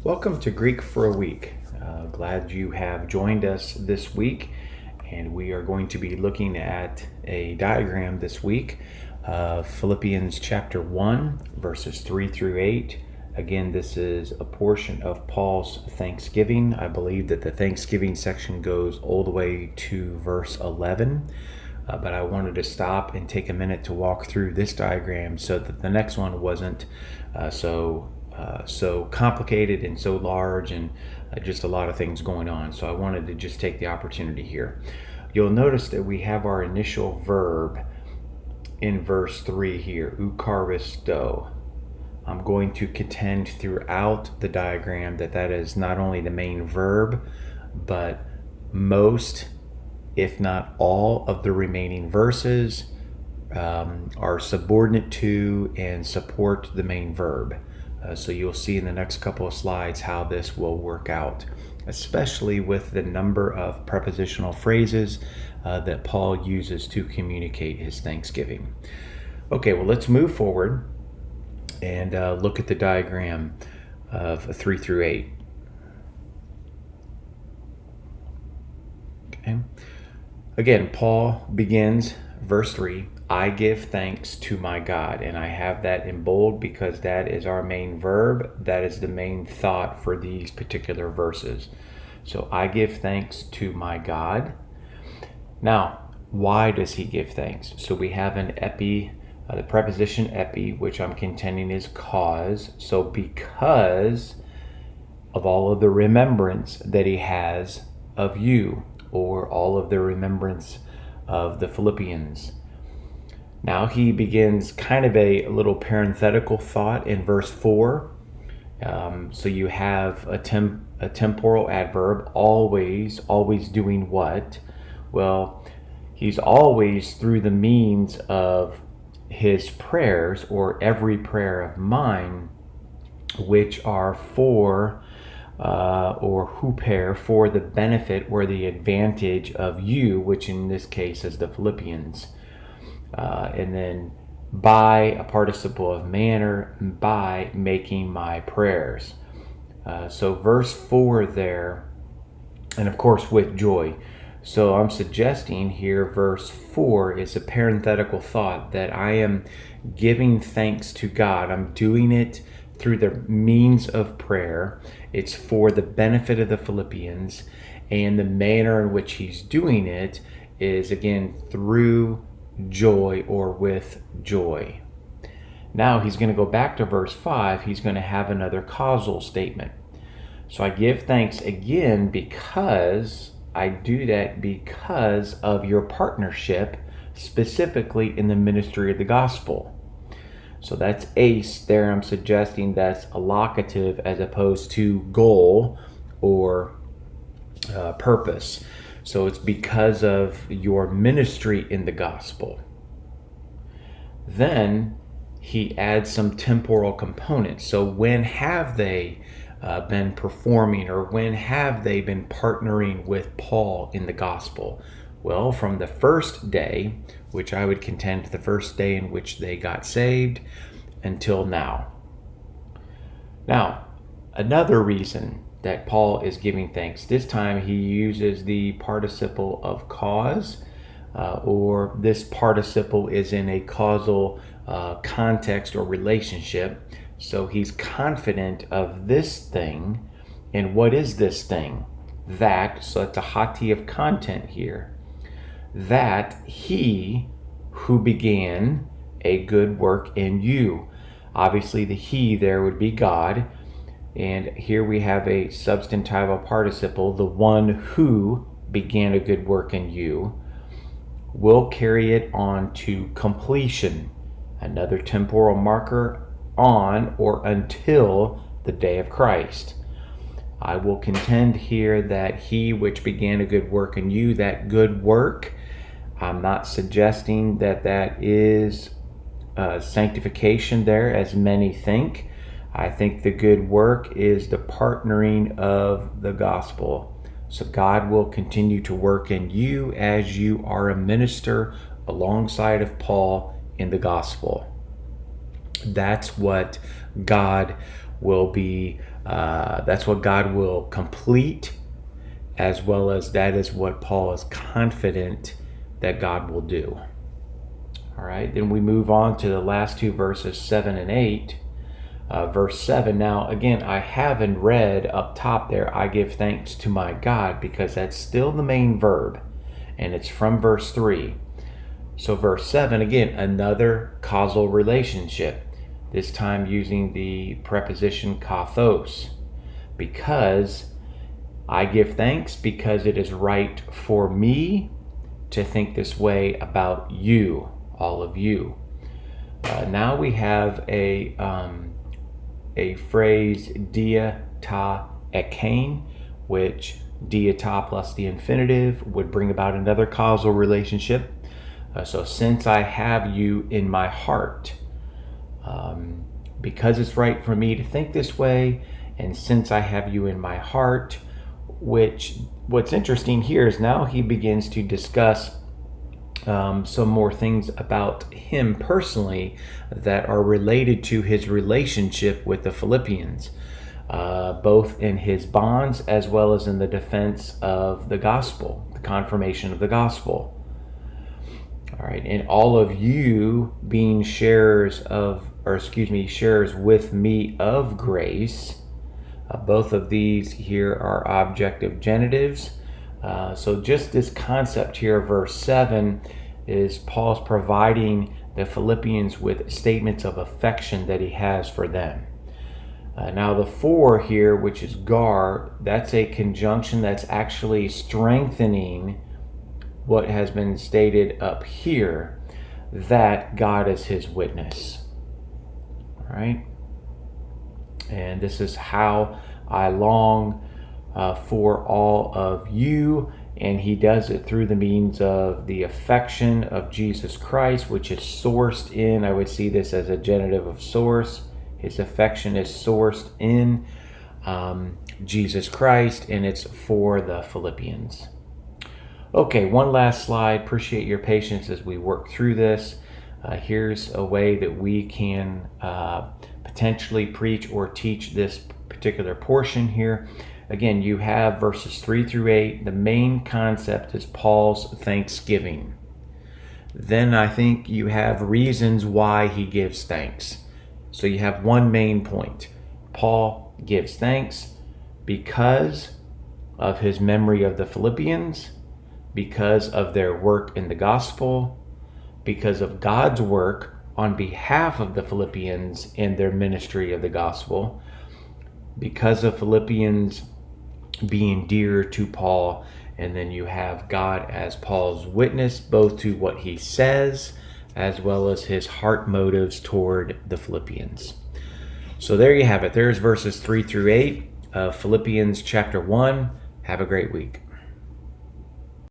Welcome to Greek for a Week. Glad you have joined us this week, and we are going to be looking at a diagram this week of Philippians chapter 1, verses 3 through 8. Again, this is a portion of Paul's Thanksgiving. I believe that the Thanksgiving section goes all the way to verse 11. But I wanted to stop and take a minute to walk through this diagram so that the next one wasn't so complicated and so large and just a lot of things going on. So I wanted to just take the opportunity here. You'll notice that we have our initial verb in verse 3 here, eukaristo. I'm going to contend throughout the diagram that is not only the main verb, but most, if not all, of the remaining verses are subordinate to and support the main verb. So you'll see in the next couple of slides how this will work out, especially with the number of prepositional phrases that Paul uses to communicate his thanksgiving. Okay, well, let's move forward and look at the diagram of 3 through 8. Okay. Again, Paul begins verse 3, I give thanks to my God. And I have that in bold because that is our main verb. That is the main thought for these particular verses. So I give thanks to my God. Now, why does he give thanks? So we have an epi, the preposition epi, which I'm contending is cause. So because of all of the remembrance that he has of you, or all of the remembrance of the Philippians. Now he begins kind of a little parenthetical thought in verse 4. So you have a temporal adverb, always doing what? Well, he's always through the means of his prayers, or every prayer of mine, which are for or huper, for the benefit or the advantage of you, which in this case is the Philippians. And then by a participle of manner, by making my prayers. So verse 4 there, and of course with joy. So I'm suggesting here verse 4 is a parenthetical thought that I am giving thanks to God. I'm doing it through the means of prayer. It's for the benefit of the Philippians, and the manner in which he's doing it is again through joy or with joy. Now he's going to go back to verse 5. He's going to have another causal statement. So I give thanks again because I do that because of your partnership, specifically in the ministry of the gospel. So that's ace there. I'm suggesting that's a locative as opposed to goal or purpose. So it's because of your ministry in the gospel. Then he adds some temporal components. So when have they been performing, or when have they been partnering with Paul in the gospel? Well, from the first day, which I would contend the first day in which they got saved, until now. Now, another reason that Paul is giving thanks, this time he uses the participle of cause, or this participle is in a causal context or relationship. So he's confident of this thing. And what is this thing? That, so it's a hati of content here, that he who began a good work in you. Obviously the he there would be God, and here we have a substantival participle, the one who began a good work in you will carry it on to completion, another temporal marker, on or until the day of Christ. I will contend here that he which began a good work in you, that good work, I'm not suggesting that that is sanctification there, as many think. I think the good work is the partnering of the gospel. So God will continue to work in you as you are a minister alongside of Paul in the gospel. That's what God will be, that's what God will complete, as well as that is what Paul is confident that God will do. All right, then we move on to the last two verses, 7 and 8. Verse 7, now again, I haven't read up top there, I give thanks to my God, because that's still the main verb, and it's from verse 3. So verse 7, again, another causal relationship, this time using the preposition kathos, because I give thanks because it is right for me to think this way about you, all of you. Now we have a phrase dia ta ekain, which dia ta plus the infinitive would bring about another causal relationship. So since I have you in my heart, because it's right for me to think this way, and since I have you in my heart, what's interesting here is now he begins to discuss some more things about him personally that are related to his relationship with the Philippians, both in his bonds as well as in the defense of the gospel, the confirmation of the gospel. All right, and all of you being sharers with me of grace. Both of these here are objective genitives. So just this concept here, verse 7, is Paul's providing the Philippians with statements of affection that he has for them. Now the 4 here, which is gar, that's a conjunction that's actually strengthening what has been stated up here, that God is his witness. All right? And this is how I long for all of you, and he does it through the means of the affection of Jesus Christ, which is sourced in, I would see this as a genitive of source. His affection is sourced in Jesus Christ, and it's for the Philippians. Okay, one last slide. Appreciate your patience as we work through this. Here's a way that we can potentially preach or teach this particular portion here. Again, you have verses 3 through 8. The main concept is Paul's thanksgiving. Then I think you have reasons why he gives thanks. So you have one main point. Paul gives thanks because of his memory of the Philippians, because of their work in the gospel, because of God's work on behalf of the Philippians in their ministry of the gospel, because of Philippians being dear to Paul, and then you have God as Paul's witness, both to what he says as well as his heart motives toward the Philippians. So there you have it. There's verses 3 through 8 of Philippians chapter 1. Have a great week.